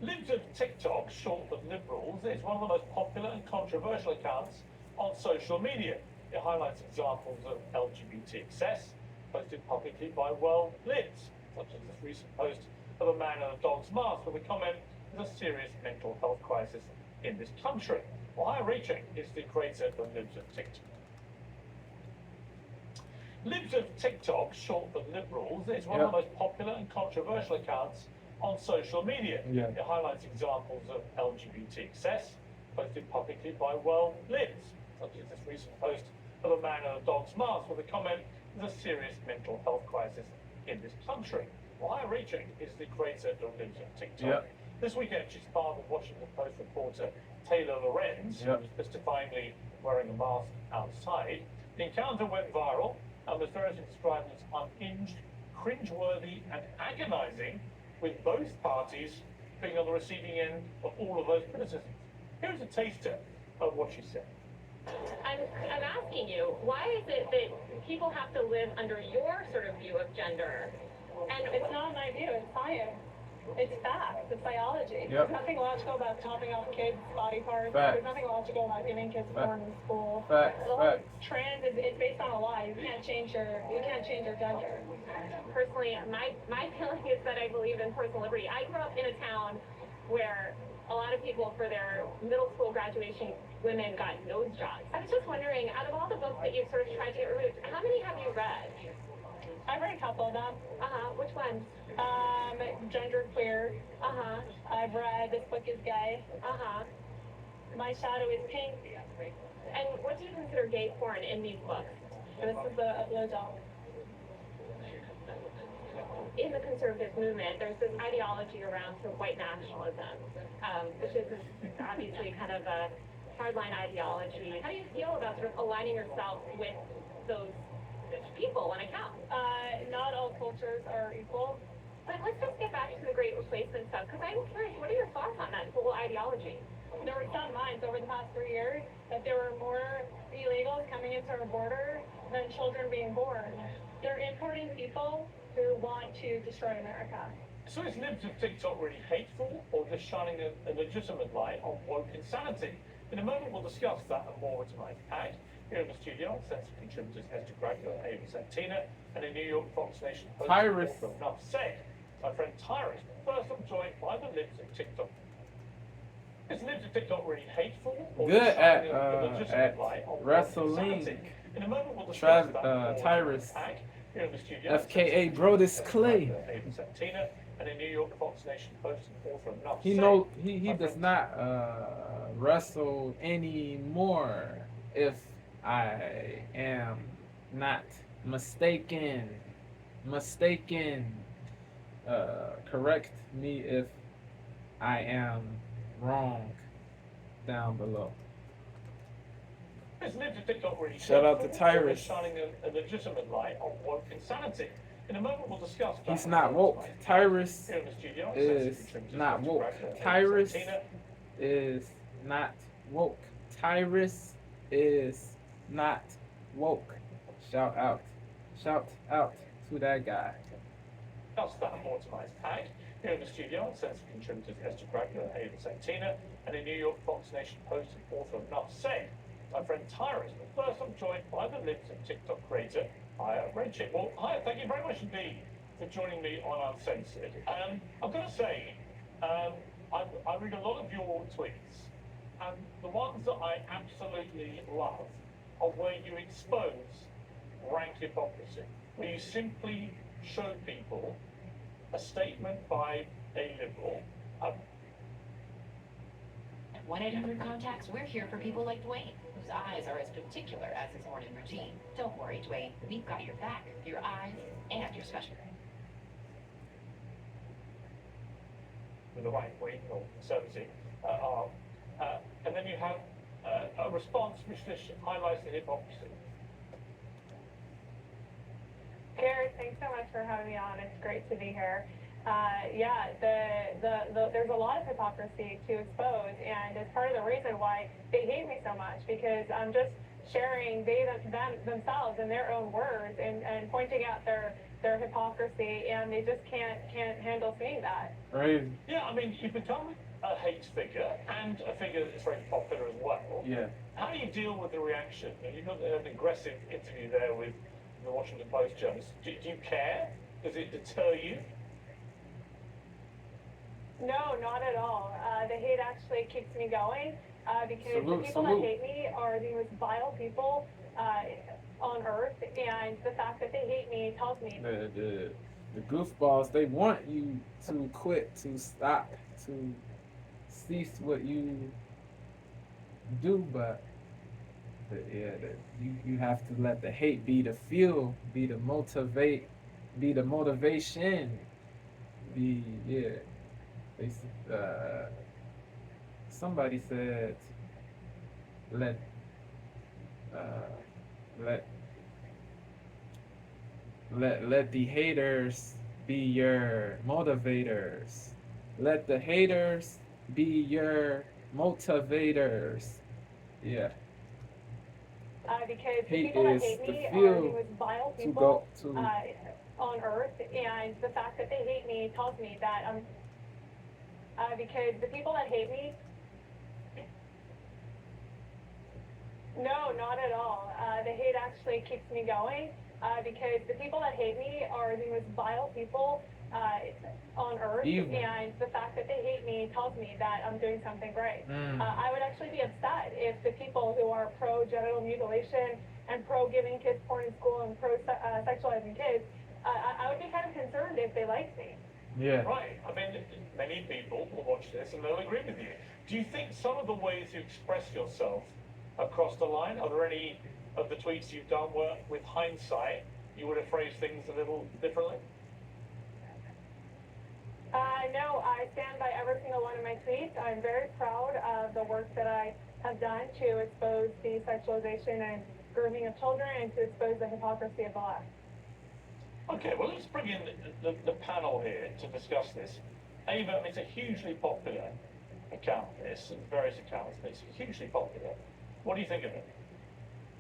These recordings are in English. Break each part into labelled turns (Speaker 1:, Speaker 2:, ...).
Speaker 1: Libs of TikTok, short for liberals, is one of the most popular and controversial accounts on social media. It highlights examples of LGBT excess posted publicly by world libs, such as this recent post of a man in a dog's mask with a comment, "There's a serious mental health crisis in this country." Well, Raichik is the creator of Libs of TikTok. Libs of TikTok, short for liberals, is one of the most popular and controversial accounts on social media. It highlights examples of LGBT excess posted publicly by world libs, such as this recent post of a man in a dog's mask with a comment, "There's a serious mental health crisis in this country." Well, Raichik is the creator of Libs of TikTok. This weekend, she's part of Washington Post reporter Taylor Lorenz, who was justifiably wearing a mask outside. The encounter went viral and was variously described as unhinged, cringeworthy, and agonizing, with both parties being on the receiving end of all of those criticisms. Here's a taster of what she said.
Speaker 2: I'm asking you, why is it that people have to live under your sort of view of gender?
Speaker 3: And it's not my view, it's science. It's facts, it's biology. There's nothing logical about chopping off kids' body parts. There's nothing logical about giving kids porn in school. The whole trend is based on a lie. You can't change your gender.
Speaker 2: Personally, my feeling is that I believe in personal liberty. I grew up in a town where a lot of people, for their middle school graduation, women got nose jobs. I was just wondering, out of all the books that you've sort of tried to get removed, how many have you read?
Speaker 3: I've read a couple of them.
Speaker 2: Which ones?
Speaker 3: Genderqueer. I've read This Book is Gay. My Shadow is Pink.
Speaker 2: And what do you consider gay porn in these books?
Speaker 3: This is a blowjob.
Speaker 2: In the conservative movement, there's this ideology around sort of white nationalism, which is obviously kind of a hardline ideology. How do you feel about sort of aligning yourself with those people when it counts?
Speaker 3: Not all cultures are equal.
Speaker 2: But let's just get back to the Great Replacement stuff, because I'm curious, what are your thoughts on that whole ideology?
Speaker 3: There were some minds over the past 3 years that there were more illegals coming into our border than children being born. They're importing people who want to destroy America.
Speaker 1: So is Libs of TikTok really hateful, or just shining a legitimate light on woke insanity? In a moment, we'll discuss that and more tonight. And here in the studio, sensitive contributors Esther Greco and Ava Santina, and in New York, Fox Nation host from Enough Said, my friend Tyrus. First, I'm joined by the Libs of TikTok. Is Libs of TikTok really hateful, or
Speaker 4: good
Speaker 1: just shining a
Speaker 4: at
Speaker 1: legitimate light on
Speaker 4: wrestling.
Speaker 1: In a moment, we'll discuss that and more
Speaker 4: Tyrus,
Speaker 1: tonight. Here in the studio,
Speaker 4: FKA Brodus Clay.
Speaker 1: Ava Santina, and in New York, Fox Nation host and author of Enough
Speaker 4: He
Speaker 1: Said.
Speaker 4: he does not wrestle anymore, if I am not mistaken. Correct me if I am wrong down below. Shout out to Tyrus.
Speaker 1: Shining a legitimate light on woke insanity. In a moment, we'll discuss.
Speaker 4: He's not woke. Tyrus
Speaker 1: Here in the studio,
Speaker 4: is not woke. Tyrus is not woke. Tyrus is not woke. Shout out to that guy.
Speaker 1: That's that more tonight's tag. Here in the studio, sensitive contributors Esther Greco and Ava Santina, and in New York, Fox Nation host and author of Enough Said, my friend Tyrus. But first, I'm joined by the Libs of TikTok creator, Chaya. Well, Chaya, thank you very much indeed for joining me on Uncensored. I've got to say, I read a lot of your tweets, and the ones that I absolutely love are where you expose rank hypocrisy, where you simply show people a statement by a liberal.
Speaker 5: At 1-800-CONTACTS, we're here for people like Dwayne, whose eyes are as particular as his morning routine. Don't worry, Dwayne. We've got your back, your eyes, and your special.
Speaker 1: With the right wing or conservative arm. And then you have a response which just highlights the hypocrisy.
Speaker 3: Piers, thanks so much for having me on. It's great to be here. There's a lot of hypocrisy to expose, and it's part of the reason why they hate me so much, because I'm just sharing themselves in their own words and pointing out their hypocrisy, and they just can't handle seeing that.
Speaker 4: Right.
Speaker 1: Yeah, I mean, you become a hate figure and a figure that's very popular as well.
Speaker 4: Yeah.
Speaker 1: How do you deal with the reaction? And you've got an aggressive interview there with the Washington Post journalist. Do you care? Does it deter you?
Speaker 3: No, not at all. The hate actually keeps me going because
Speaker 4: Salute,
Speaker 3: the people
Speaker 4: salute.
Speaker 3: that hate me are the most vile people on earth, and the fact that they hate me tells me.
Speaker 4: The goofballs, they want you to quit, to stop, to cease what you do, but you have to let the hate be the fuel, be the motivation, somebody said, let the haters be your motivators. Let the haters be your motivators. Yeah.
Speaker 3: Because the
Speaker 4: Hate
Speaker 3: people that
Speaker 4: is
Speaker 3: hate
Speaker 4: the
Speaker 3: me are
Speaker 4: fuel
Speaker 3: the most vile
Speaker 4: to
Speaker 3: people
Speaker 4: go to.
Speaker 3: on earth, and the fact that they hate me tells me that because the people that hate me. No, not at all. The hate actually keeps me going because the people that hate me are the most vile people on earth,
Speaker 4: Evil.
Speaker 3: and the fact that they hate me tells me that I'm doing something great. I would actually be upset if the people who are pro-genital mutilation and pro-giving kids porn in school and pro-sexualizing kids, I would be kind of concerned if they liked me.
Speaker 4: Yeah.
Speaker 1: Right. I mean, many people will watch this and they'll agree with you. Do you think some of the ways you express yourself across the line, are there any of the tweets you've done where, with hindsight, you would have phrased things a little differently?
Speaker 3: No, I stand by every single one of my tweets. I'm very proud of the work that I have done to expose the sexualization and grooming of children and to expose the hypocrisy of the left.
Speaker 1: Okay, well, let's bring in the panel here to discuss this. Ava, it's a hugely popular account, this, and various accounts, but it's hugely popular. What do you think of it?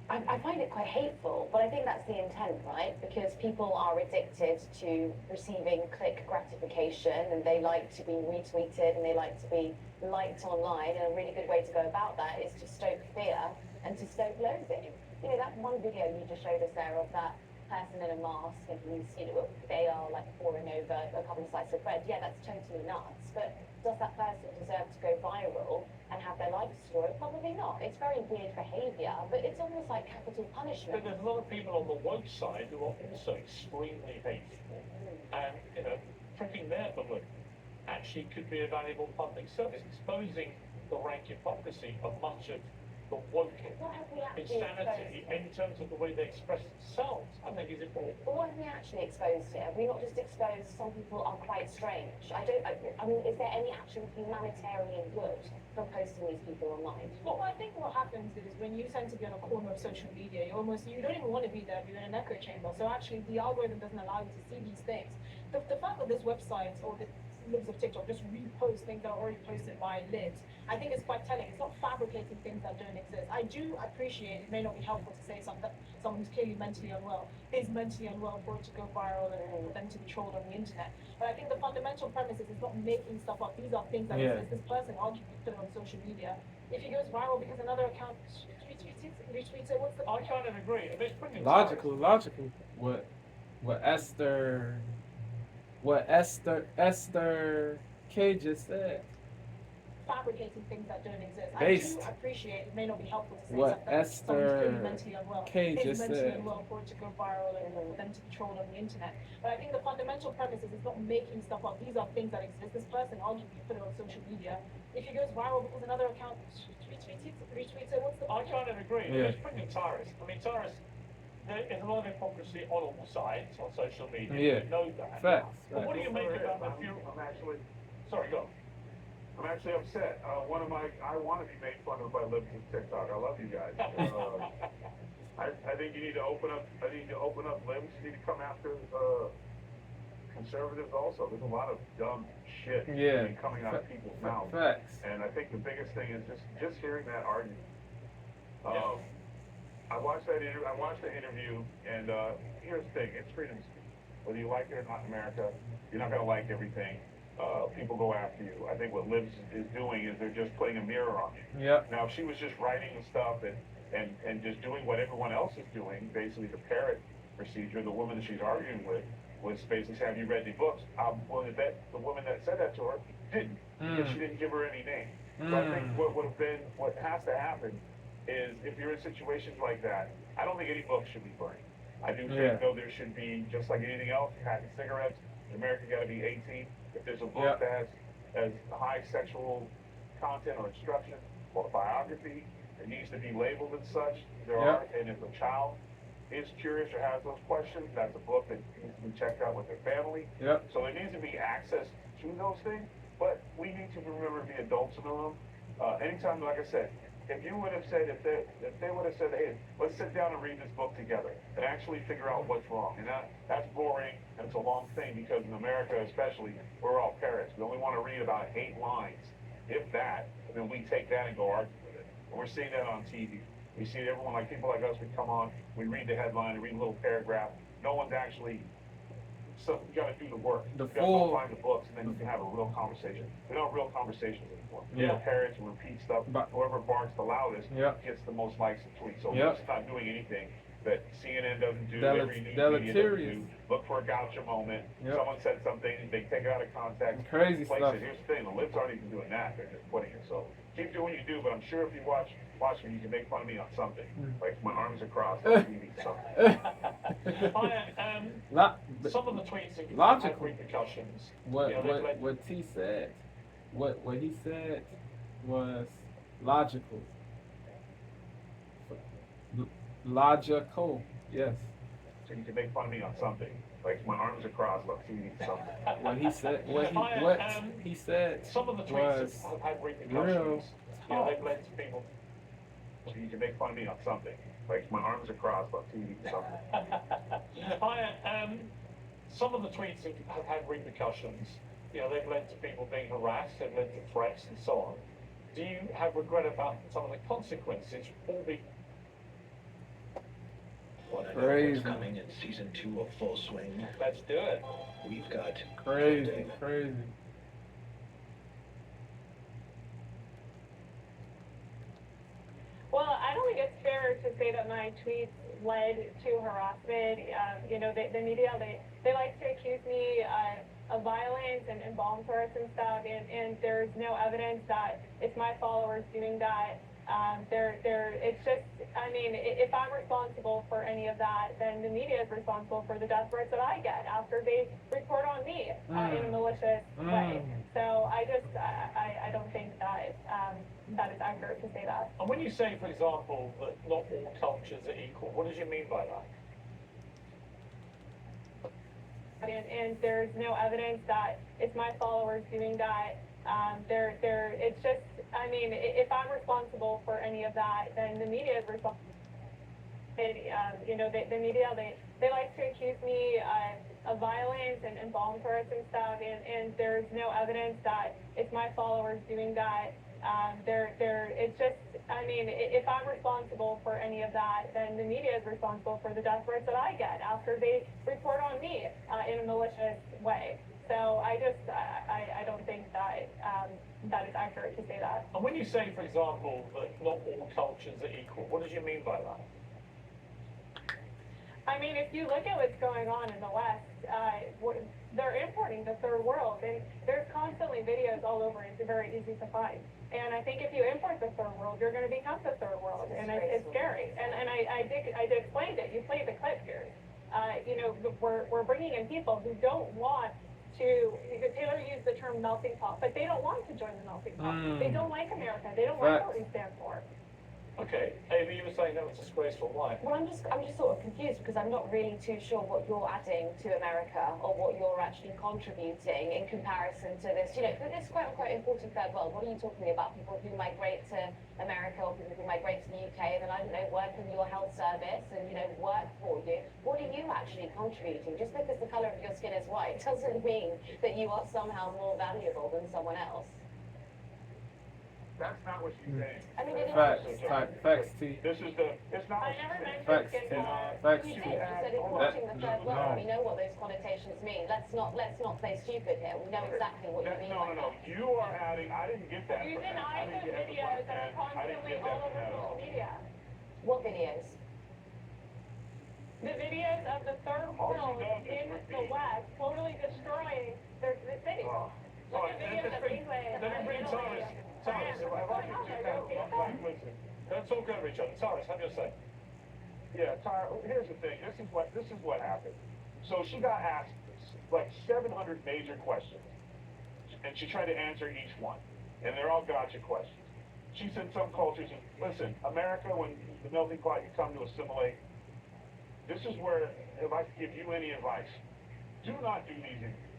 Speaker 6: I find it quite hateful, but I think that's the intent, right? Because people are addicted to receiving click gratification, and they like to be retweeted and they like to be liked online, and a really good way to go about that is to stoke fear and to stoke loathing. You know, that one video you just showed us there of that person in a mask and he's, they are like poring over a couple of slices of bread. Yeah, that's totally nuts, but does that person deserve to go viral and have their life destroyed? Probably not. It's very weird behaviour, but it's almost like capital punishment.
Speaker 1: But there's a lot of people on the woke side who are also extremely hateful, and, pricking their balloon actually could be a valuable public service, exposing the rank hypocrisy of much of the woke insanity in terms of the way they express themselves, I think is important.
Speaker 6: But what have we actually exposed here? Have we not just exposed some people are quite strange? I mean, is there any actual humanitarian good from posting these people online?
Speaker 3: Well, I think what happens is when you tend to be on a corner of social media, you don't even want to be there, you're in an echo chamber. So actually the algorithm doesn't allow you to see these things. The fact that this website or the libs of TikTok just repost things that are already posted by libs, I think it's quite telling. It's not fabricating things that don't exist. I do appreciate, it may not be helpful to say something, someone who's clearly mentally unwell is mentally unwell for it to go viral and for them to be trolled on the internet. But I think the fundamental premise is it's not making stuff up. These are things that exist. This person arguably put it on social media. If he goes viral because another account retweets it, what's the...
Speaker 1: I kind of agree.
Speaker 4: Logical. What Esther K just said.
Speaker 3: Fabricating things that don't exist.
Speaker 4: Based.
Speaker 3: I do appreciate, it may not be helpful to say
Speaker 4: What
Speaker 3: something.
Speaker 4: Esther
Speaker 3: mentally unwell.
Speaker 4: K just
Speaker 3: mentally
Speaker 4: said.
Speaker 3: unwell for it to go viral and for them to be trolled on the internet. But I think the fundamental premise is it's not making stuff up. These are things that exist. This person arguably put it on social media. If he goes viral because another account retweets it, what's the...
Speaker 1: I kind of agree.
Speaker 4: Yeah.
Speaker 1: Let's bring in Tyrus. I mean, Tyrus, there is a lot of hypocrisy on all sides on social media.
Speaker 4: Yeah.
Speaker 1: You know that.
Speaker 4: Facts.
Speaker 1: But what do you make about the few...
Speaker 7: I'm actually...
Speaker 1: Sorry, go.
Speaker 7: I'm actually upset. I want to be made fun of by libs of TikTok. I love you guys. I think you need to open up. Libs. You need to come after conservatives also. There's a lot of dumb shit coming out of people's mouths.
Speaker 4: Facts.
Speaker 7: And I think the biggest thing is just hearing that argument. I watched the interview, and here's the thing: it's freedom of speech. Whether you like it or not in America, you're not going to like everything. People go after you. I think what Liv's is doing is they're just putting a mirror on you.
Speaker 4: Yeah.
Speaker 7: Now, if she was just writing the stuff and just doing what everyone else is doing, basically the parrot procedure, the woman that she's arguing with was basically saying, have you read the books? I'm willing to bet the woman that said that to her didn't, because she didn't give her any name. So I think what has to happen is, if you're in situations like that, I don't think any books should be burned. I do think, though, there should be, just like anything else, packing cigarettes, in America got to be 18. If there's a book that has high sexual content or instruction or biography, it needs to be labeled as such. There are, and if a child is curious or has those questions, that's a book that needs to be checked out with their family. So there needs to be access to those things, but we need to remember to be adults in the room. Anytime, like I said, if you would have said, if they would have said, hey, let's sit down and read this book together and actually figure out what's wrong. And that's boring, and it's a long thing, because in America especially, we're all parrots. We only want to read about 8 lines, if that, and then we take that and go argue with it. And we're seeing that on TV. We see everyone, like people like us, we come on, we read the headline, we read a little paragraph. No one's actually, so you got to do the work. You got to go find the books, and then you can have a real conversation. We don't have real conversations anymore. We're parrots and repeat stuff. Whoever barks the loudest gets the most likes and tweets. So we're just not doing anything that CNN doesn't do, every news media doesn't do. Look for a gotcha moment. Someone said something, they take it out of context.
Speaker 4: Crazy stuff.
Speaker 7: Here's the thing: the libs aren't even doing that; they're just putting it. So keep doing what you do. But I'm sure if you watch me, you can make fun of me on something, like my arms are crossed on TV, something.
Speaker 1: Some of the tweets have
Speaker 4: logical
Speaker 1: repercussions.
Speaker 4: What he said, what he said was logical. Logical, yes.
Speaker 7: So you can make fun of me on something, like my arms are crossed on TV, something.
Speaker 4: What he said, he said
Speaker 1: some of the tweets have had repercussions. They've led to people.
Speaker 7: So you can make fun of me on something, like my arms are crossed on TV, something.
Speaker 1: Some of the tweets have had repercussions. They've led to people being harassed, they've led to threats and so on. Do you have regret about some of the consequences?
Speaker 8: What's coming in season 2 of Full Swing?
Speaker 1: Let's do it.
Speaker 8: We've got
Speaker 4: crazy.
Speaker 2: Well, I don't think it's fair to say that my tweets led to harassment. The media, they like to accuse me of violence and bomb threats and stuff, and there's no evidence that it's my followers doing that. It's just, if I'm responsible for any of that, then the media is responsible for the death threats that I get after they report on me in a malicious way. So I don't think that that is accurate to say that.
Speaker 1: And when you say, for example, that not all cultures are equal, what did you mean by that?
Speaker 2: And there's no evidence that it's my followers doing that. It's just, if I'm responsible for any of that, then the media is responsible. The media, they like to accuse me of violence and bomb threats and stuff, and there's no evidence that it's my followers doing that. It's just, if I'm responsible for any of that, then the media is responsible for the death threats that I get after they report on me in a malicious way. So I don't think that that is accurate to say that.
Speaker 1: And when you say, for example, that not all cultures are equal, what did you mean by that?
Speaker 2: If you look at what's going on in the West, they're importing the third world, and there's constantly videos all over. It's very easy to find. And I think if you import the third world, you're going to become the third world, and it's scary. And I did explain it. You played the clip here. We're bringing in people who don't want to. Taylor used the term melting pot, but they don't want to join the melting pot. They don't like America. They don't like what we stand for.
Speaker 1: Okay, Amy, you were saying that was disgraceful. Why?
Speaker 6: Well, I'm just sort of confused because I'm not really too sure what you're adding to America or what you're actually contributing in comparison to this. This quote unquote important third world. What are you talking about? People who migrate to America or people who migrate to the UK and then, I don't know, work in your health service and, work for you. What are you actually contributing? Just because the color of your skin is white doesn't mean that you are somehow more valuable than someone else.
Speaker 7: That's not what she's saying.
Speaker 6: I mean, it
Speaker 4: Facts,
Speaker 6: is.
Speaker 4: facts, T.
Speaker 7: It's not
Speaker 2: I
Speaker 7: what
Speaker 2: never
Speaker 7: she's saying.
Speaker 2: mentioned
Speaker 4: Facts,
Speaker 2: skin
Speaker 4: T.
Speaker 2: color.
Speaker 4: Facts,
Speaker 6: You
Speaker 4: T.
Speaker 6: did. You said it's watching the third world. We know what those connotations mean. Let's not play stupid here. We know exactly what you mean.
Speaker 7: No. You are adding. I didn't get that.
Speaker 2: Using
Speaker 7: I didn't
Speaker 2: iPhone
Speaker 7: get
Speaker 2: videos that are
Speaker 7: I didn't
Speaker 2: constantly
Speaker 7: get
Speaker 2: all
Speaker 7: that
Speaker 2: over
Speaker 7: at
Speaker 2: social
Speaker 7: all.
Speaker 2: media.
Speaker 6: What videos?
Speaker 2: The videos of the third world in the West totally destroying their cities. Look at videos of England
Speaker 1: Let me bring
Speaker 2: Italy.
Speaker 1: Taurus, if I can just listen. Don't talk over each other. Taurus, have your say.
Speaker 7: Yeah, Tyra, here's the thing. This is what happened. So she got asked like 700 major questions, and she tried to answer each one, and they're all gotcha questions. She said some cultures, listen, America, when the melting pot, you come to assimilate. This is where, if I could give you any advice, do not do these interviews,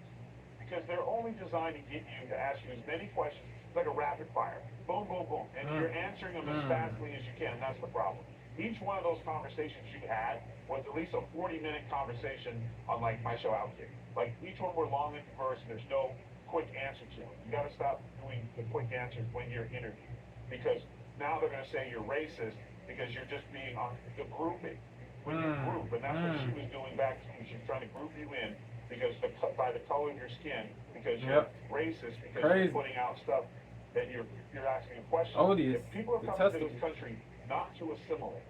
Speaker 7: because they're only designed to get you to ask you as many questions. It's like a rapid fire. Boom, boom, boom. And you're answering them as fastly as you can. That's the problem. Each one of those conversations you had was at least a 40-minute conversation on, like, my show Outkick. Like, each one were long and diverse, and there's no quick answer to them. You got to stop doing the quick answers when you're interviewed, because now they're going to say you're racist because you're just being on the grouping. When you group, and that's what she was doing back to you. She's trying to group you in because by the color of your skin, because you're racist, because you're putting out stuff that you're asking a question.
Speaker 4: Odious.
Speaker 7: If people are coming to this country not to assimilate,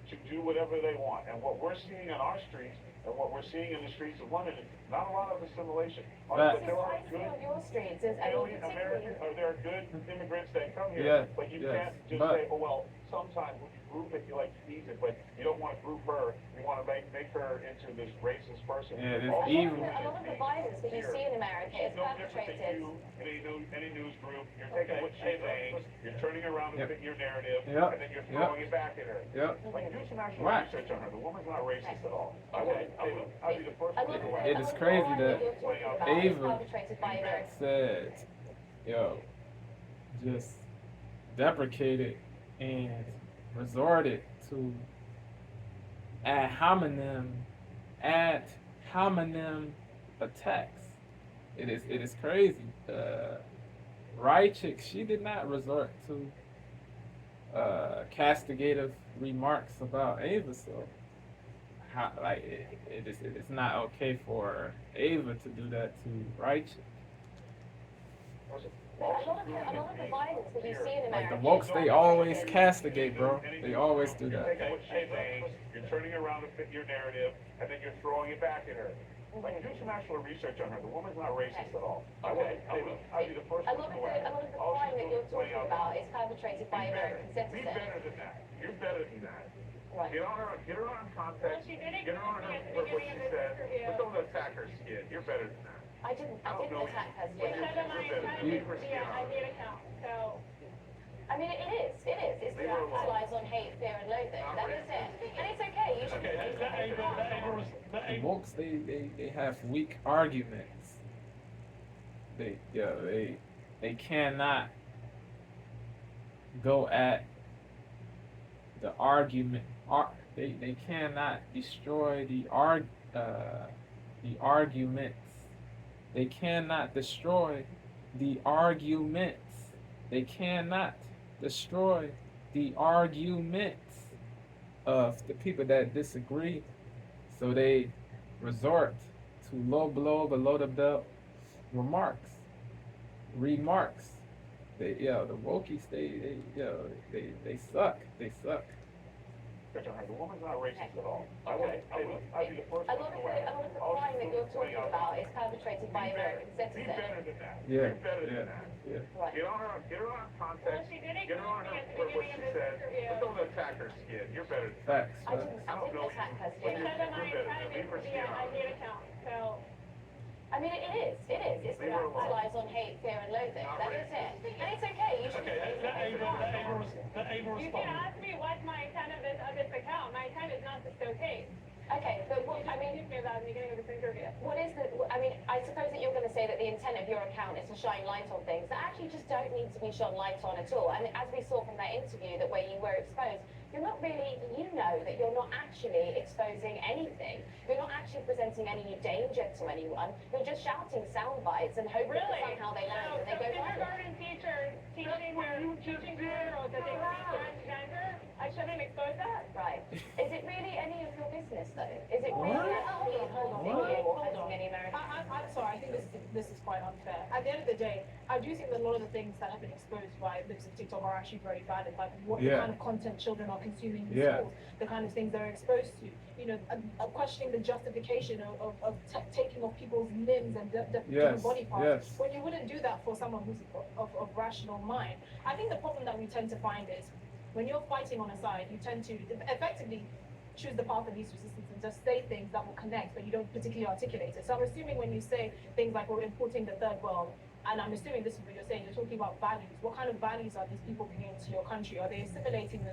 Speaker 7: to do whatever they want, and what we're seeing on our streets and what we're seeing in the streets of London is not a lot of assimilation. But there are good
Speaker 6: your streets is
Speaker 7: American, or there are good immigrants that come here, but you can't just say, oh well, sometimes when you group it, you like to ease it, but you don't want to group her. You want to make her into this racist person.
Speaker 4: Yeah, this
Speaker 6: a
Speaker 4: evil.
Speaker 6: lot of the violence that you see in America is
Speaker 7: no different than
Speaker 6: perpetrated.
Speaker 7: you in any news group. You're taking what she's saying, you're turning around to fit your narrative,
Speaker 4: Yep.
Speaker 7: and then you're throwing it back at her.
Speaker 4: Yep.
Speaker 7: Like, do some actual research on her. The woman's not racist at all. I'll be the first one to go
Speaker 4: It is crazy that Ava
Speaker 6: perpetrated by America.
Speaker 4: said, yo, just deprecated and resorted to ad hominem attacks. It is crazy. Raichik, she did not resort to castigative remarks about Ava, so it is not okay for Ava to do that to Raichik.
Speaker 6: A lot of the violence that you see in
Speaker 4: Like
Speaker 6: America.
Speaker 4: the wokes, they always castigate, bro. They always do that.
Speaker 7: You're taking what she's saying, you're turning around to fit your narrative, and then you're throwing it back at her. Like, do some actual research on her. The woman's not racist at all. I'll be the first
Speaker 6: A
Speaker 7: one to
Speaker 6: lot of
Speaker 7: go
Speaker 6: the
Speaker 7: at her.
Speaker 6: crime that you're talking about is perpetrated by American
Speaker 7: Be
Speaker 6: citizens.
Speaker 7: better than that. You're better than that.
Speaker 6: Right.
Speaker 7: Get her on context.
Speaker 2: Well, she did
Speaker 7: Get her on
Speaker 2: agree at the
Speaker 7: what she
Speaker 2: beginning of this
Speaker 7: said.
Speaker 2: interview.
Speaker 7: But don't attack her skin. You're better than that.
Speaker 6: I didn't attack her
Speaker 7: But
Speaker 6: skin.
Speaker 2: Said that my account
Speaker 7: Leave her
Speaker 2: is
Speaker 7: skin
Speaker 2: I
Speaker 7: on.
Speaker 2: need account. So
Speaker 6: I mean, it is. It's
Speaker 7: Leave her alone.
Speaker 6: capitalized on hate, fear, and loathing. That is it. And it's okay. You should
Speaker 4: The wokes, they have weak arguments. They cannot go at the argument. They cannot destroy the arguments. They cannot destroy the arguments. They cannot destroy the arguments of the people that disagree. So they resort to low blow, below the belt remarks. The wokies, they suck. They suck.
Speaker 7: The woman's not racist at all. I'll be the first
Speaker 6: A
Speaker 7: one
Speaker 6: lot
Speaker 7: to
Speaker 6: of
Speaker 7: go at her.
Speaker 6: the crime that you're talking about is perpetrated by American
Speaker 7: Be
Speaker 6: citizens.
Speaker 7: better than that.
Speaker 4: Yeah,
Speaker 7: You're better than that.
Speaker 4: yeah.
Speaker 6: Right.
Speaker 7: Get her on context.
Speaker 2: Well, she did
Speaker 7: Get her on
Speaker 2: agree at the
Speaker 7: for what
Speaker 2: beginning
Speaker 7: she
Speaker 2: of this
Speaker 7: said.
Speaker 2: interview.
Speaker 7: But don't attack her skin. You're better than that.
Speaker 4: Facts.
Speaker 6: I didn't attack her skin.
Speaker 2: said that my
Speaker 7: You're better.
Speaker 2: account
Speaker 7: Leave her
Speaker 2: is
Speaker 7: skin
Speaker 2: I
Speaker 7: on.
Speaker 2: need account. So
Speaker 6: I mean, it is. It's
Speaker 7: Leave her alone.
Speaker 6: capitalized on hate, fear, and loathing. That is it. And it's okay. You should.
Speaker 1: Let Ava
Speaker 2: you
Speaker 1: respond.
Speaker 2: can ask me what's my intent of this account. My intent is not to stoke hate.
Speaker 6: Okay, but what, I mean,
Speaker 2: You me about at the beginning of this interview.
Speaker 6: what is the? I mean, I suppose that you're going to say that the intent of your account is to shine light on things that actually just don't need to be shone light on at all. And as we saw from that interview, that where you were exposed, you're not really, you know that you're not actually exposing anything. You're not actually presenting any danger to anyone. You're just shouting sound bites and hoping that somehow they land and they go viral.
Speaker 3: Kindergarten teachers teaching girls that they can be transgender, I shouldn't expose that?
Speaker 6: Right. Is it really any of your business though? Is it really actually hurting any American?
Speaker 3: I'm sorry, I think this is quite unfair. At the end of the day, I do think that a lot of the things that have been exposed by lips of TikTok are actually very valid, like what the kind of content children are consuming in schools, the kind of things they're exposed to. You know, questioning the justification of taking off people's limbs and different body parts. When you wouldn't do that for someone who's of rational mind. I think the problem that we tend to find is when you're fighting on a side, you tend to effectively choose the path of least resistance and just say things that will connect, but you don't particularly articulate it. So I'm assuming when you say things like we're importing the third world, and I'm assuming this is what you're saying, you're talking about values. What kind of values are these people bringing into your country? Are they assimilating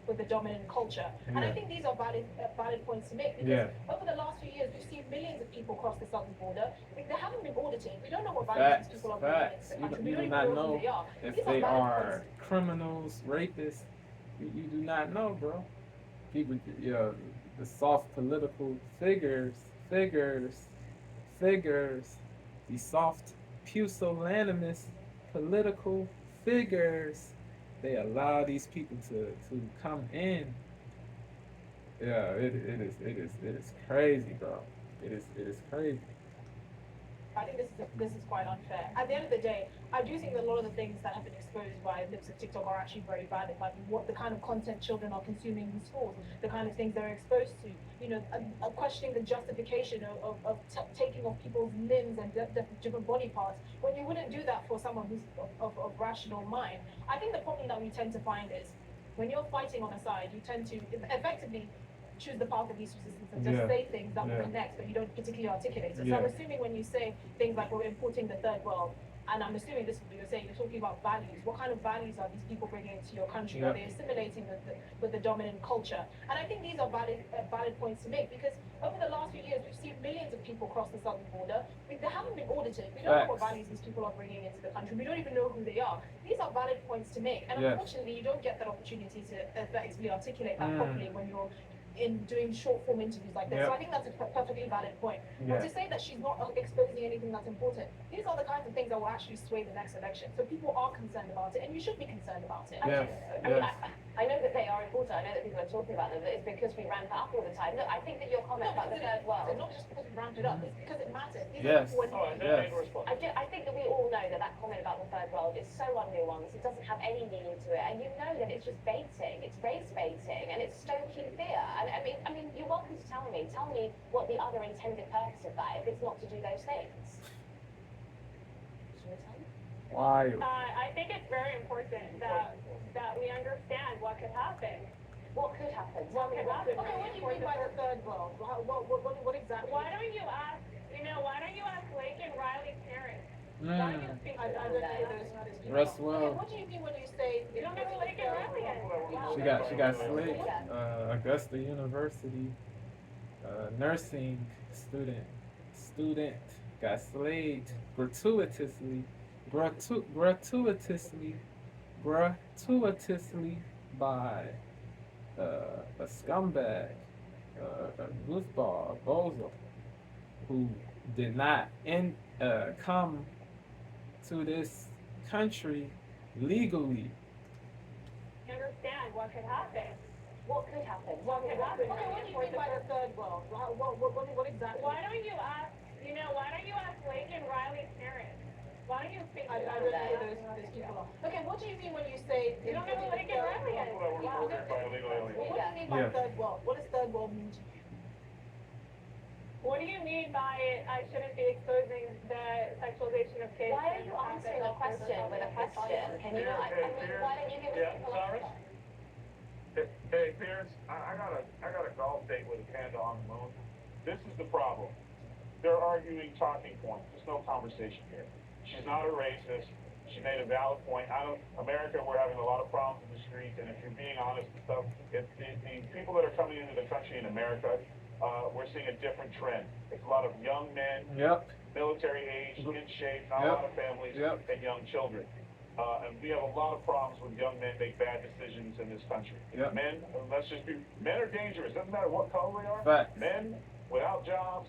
Speaker 3: with the dominant culture? And I think these are valid points to make, because over the last few years, we've seen millions of people cross the southern border. They haven't been audited. We don't know what values these people are bringing into the country. We don't even know who they are.
Speaker 4: If they are criminals, rapists. You do not know, bro. People, the soft political figures, the soft pusillanimous political figures, they allow these people to come in. Yeah, it is crazy, bro. It is crazy.
Speaker 3: I think this is quite unfair. At the end of the day, I do think that a lot of the things that have been exposed by lips of TikTok are actually very valid, like what the kind of content children are consuming in schools, the kind of things they're exposed to. You know, questioning the justification of taking off people's limbs and different body parts when you wouldn't do that for someone who's of rational mind. I think the problem that we tend to find is when you're fighting on a side, you tend to effectively choose the path of least resistance and just say things that will connect, but you don't particularly articulate it. So I'm assuming when you say things like we're importing the third world, and I'm assuming this is what you're saying, you're talking about values. What kind of values are these people bringing into your country? Are they assimilating with the dominant culture? And I think these are valid points to make, because over the last few years, we've seen millions of people cross the southern border. They haven't been audited. We don't know what values these people are bringing into the country. We don't even know who they are. These are valid points to make. And unfortunately, you don't get that opportunity to effectively articulate that properly when you're in doing short form interviews like this. So I think that's a perfectly valid point. But to say that she's not exposing anything that's important, these are the kinds of things that will actually sway the next election. So people are concerned about it, and you should be concerned about it.
Speaker 6: I know that they are important. I know that people are talking about them, but it's because we ramp it up all the time. Look, I think that your comment about the third world.
Speaker 3: It's not just because we ramped it up, it's because it matters.
Speaker 6: I think that we all know that comment about the third world is so unnuanced. It doesn't have any meaning to it, and you know that it's just baiting. It's race baiting, and it's stoking fear. And I mean, you're welcome to tell me what the other intended purpose of that, if it's not to do those things.
Speaker 4: Why?
Speaker 2: I think it's very important that we understand what could happen.
Speaker 6: What could happen?
Speaker 3: Okay, what do you mean by the third world? What exactly?
Speaker 2: Why don't you ask Blake and Riley's parents? Why don't you speak to them?
Speaker 4: Roswell.
Speaker 3: What do you mean when you say
Speaker 2: You don't know who Blake and Riley is?
Speaker 4: She got slayed. Augusta University nursing student got slayed gratuitously by a scumbag, a goofball, a bozo, who did not come to this country legally.
Speaker 2: You understand what could happen?
Speaker 6: What could happen?
Speaker 2: What could happen?
Speaker 3: Okay, what do you mean by the third world? What exactly?
Speaker 2: Why don't you ask Blake and Riley's parents? Why don't you speak to
Speaker 3: I
Speaker 2: them?
Speaker 3: don't know who those people are. Okay, what do you mean when you say
Speaker 2: You don't know who Blake and Riley is?
Speaker 3: What do you mean by third world? What does third world mean to you?
Speaker 2: What do you mean by I shouldn't be exposing the sexualization of kids?
Speaker 6: Why are you answering a question with a question? Can you not? I mean, why don't you give us
Speaker 7: Cyrus? Hey, Piers, I got a golf date with a panda on the moon. This is the problem. They're arguing talking points. There's no conversation here. She's not a racist. She made a valid point. America, we're having a lot of problems in the streets, and if you're being honest and stuff, the people that are coming into the country in America, we're seeing a different trend. It's a lot of young men, military age, in shape, not a lot of families, and young children. And we have a lot of problems when young men make bad decisions in this country.
Speaker 4: Yep.
Speaker 7: Men, men are dangerous. Doesn't matter what color they are.
Speaker 4: Facts.
Speaker 7: Men without jobs,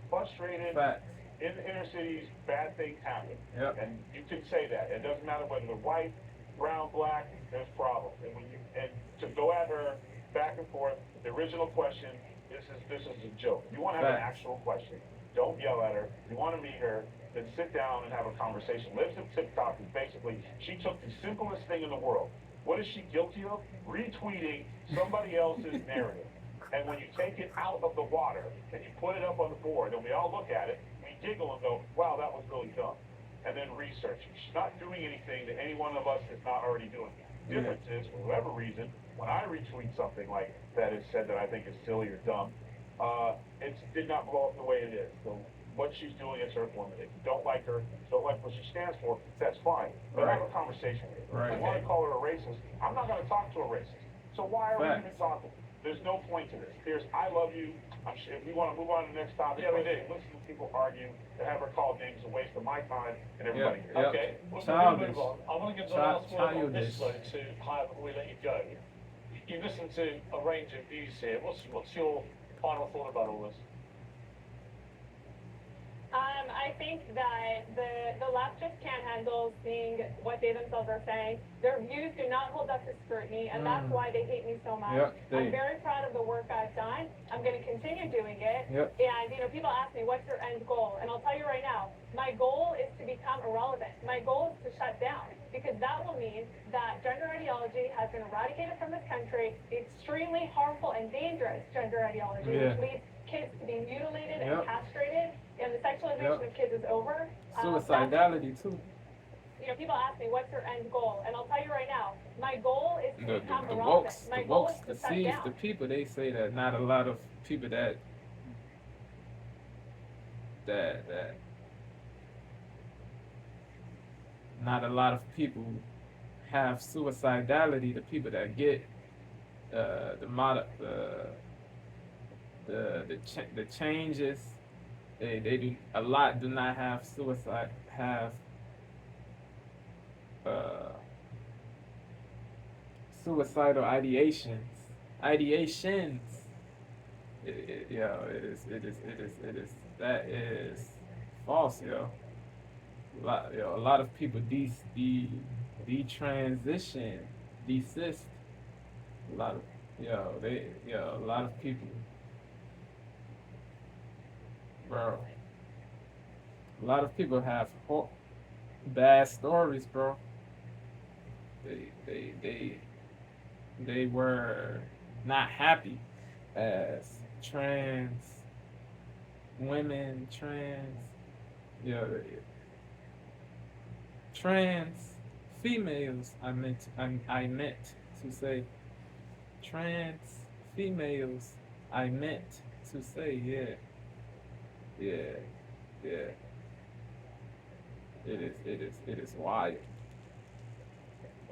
Speaker 7: frustrated.
Speaker 4: Facts.
Speaker 7: In the inner cities, bad things happen.
Speaker 4: Yep.
Speaker 7: And you can say that. It doesn't matter whether they're white, brown, black, there's problems. And to go at her back and forth, the original question, this is a joke. You want to have an actual question. Don't yell at her. You want to meet her, then sit down and have a conversation. Lives of TikTok is basically, she took the simplest thing in the world. What is she guilty of? Retweeting somebody else's narrative. And when you take it out of the water and you put it up on the board and we all look at it, we giggle and go, wow, that was really dumb. And then research. She's not doing anything that any one of us is not already doing. The difference is, for whatever reason, when I retweet something like that is said that I think is silly or dumb, it did not blow up the way it is. So what she's doing is her form. If you don't like her, don't like what she stands for, that's fine. But have a conversation with her. If you want to call her a racist, I'm not going to talk to a racist. So why are we even talking? There's no point to this. Piers, I love you. I'm sure if we want to move on to the next topic, listen to people argue, to have her call names is a waste of my time and everybody.
Speaker 1: Okay, we're going to move on. I want to give the last word on this though to Chaya before we let you go. You listened to a range of views here. What's your final thought about all this?
Speaker 2: I think that the left just can't handle seeing what they themselves are saying. Their views do not hold up to scrutiny, and that's why they hate me so much. I'm very proud of the work I've done. I'm going to continue doing it. And, people ask me, what's your end goal? And I'll tell you right now, my goal is to become irrelevant. My goal is to shut down, because that will mean that gender ideology has been eradicated from this country, the extremely harmful and dangerous gender ideology, which leads kids to be mutilated and castrated, and the sexualization of kids is over.
Speaker 4: Suicidality too.
Speaker 2: People ask me, what's your end goal? And I'll tell you right now, my goal is to become irrelevant. My goal is to shut down.
Speaker 4: The people, they say that not a lot of people that not a lot of people have suicidality. The people that get the changes, they do a lot. Do not have suicide. Have suicidal ideations. It is. That is false, yo. A lot of people detransition, desist. A lot of people, bro. A lot of people have bad stories, bro. They were not happy as trans women, trans females. I meant to say trans females. I meant to say, yeah. It is wild.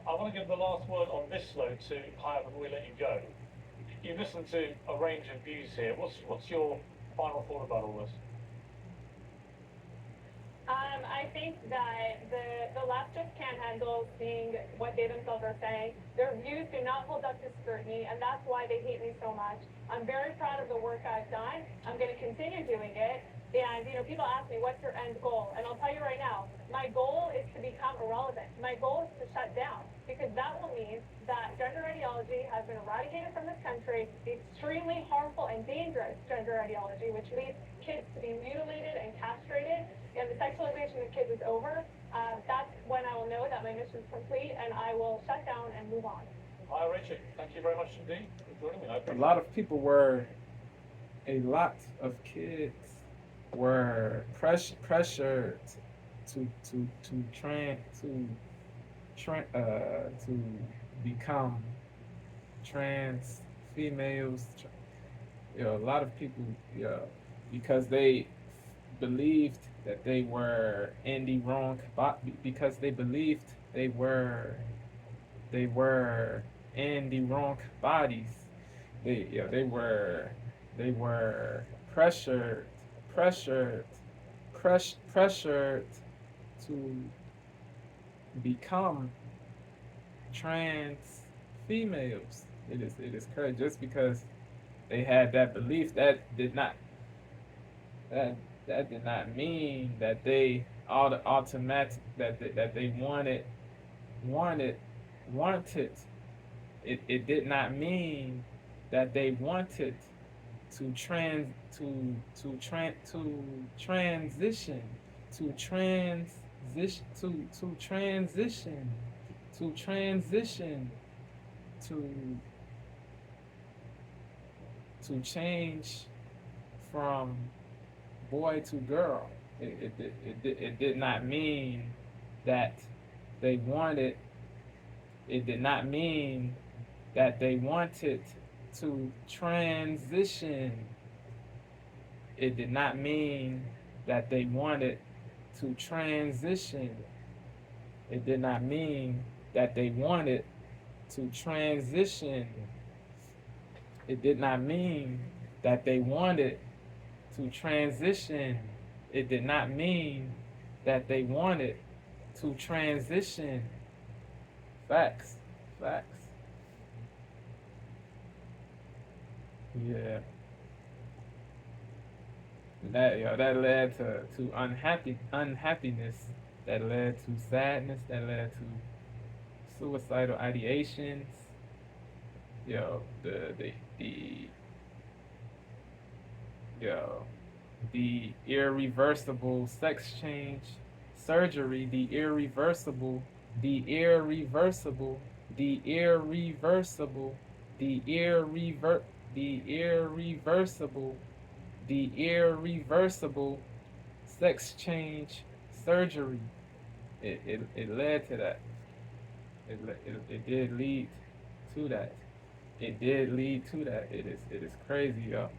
Speaker 1: I want to give the last word on this though to Chaya before we let you go. You listened to a range of views here. What's your final thought about all this?
Speaker 2: I think that the left just can't handle seeing what they themselves are saying. Their views do not hold up to scrutiny, and that's why they hate me so much. I'm very proud of the work I've done. I'm going to continue doing it. And, people ask me, what's your end goal? And I'll tell you right now, my goal is to become irrelevant. My goal is to shut down, because that will mean that gender ideology has been eradicated from this country, the extremely harmful and dangerous gender ideology, which leads kids to be mutilated and castrated, and the sexualization of kids is over. That's when I will know that my mission is complete, and I will shut down and move on.
Speaker 1: Hi, Raichik. Thank you very much indeed for joining me.
Speaker 4: A lot of kids were pressured to become trans females. A lot of people, because they believed that they were in the wrong, because they believed they were in the wrong bodies. They were pressured become trans females. It is crazy. Just because they had that belief, that that did not mean that they automatic that they wanted it did not mean that they wanted to transition to change from boy to girl. It did not mean that they wanted. It did not mean that they wanted to transition. It did not mean that they wanted to transition. It did not mean that they wanted to transition. It did not mean that they wanted to transition. It did not mean that they wanted to transition. Facts. Yeah. That led to unhappiness. That led to sadness. That led to suicidal ideations. The irreversible sex change surgery. The irreversible sex change surgery. It led to that. It did lead to that. It is crazy, yo.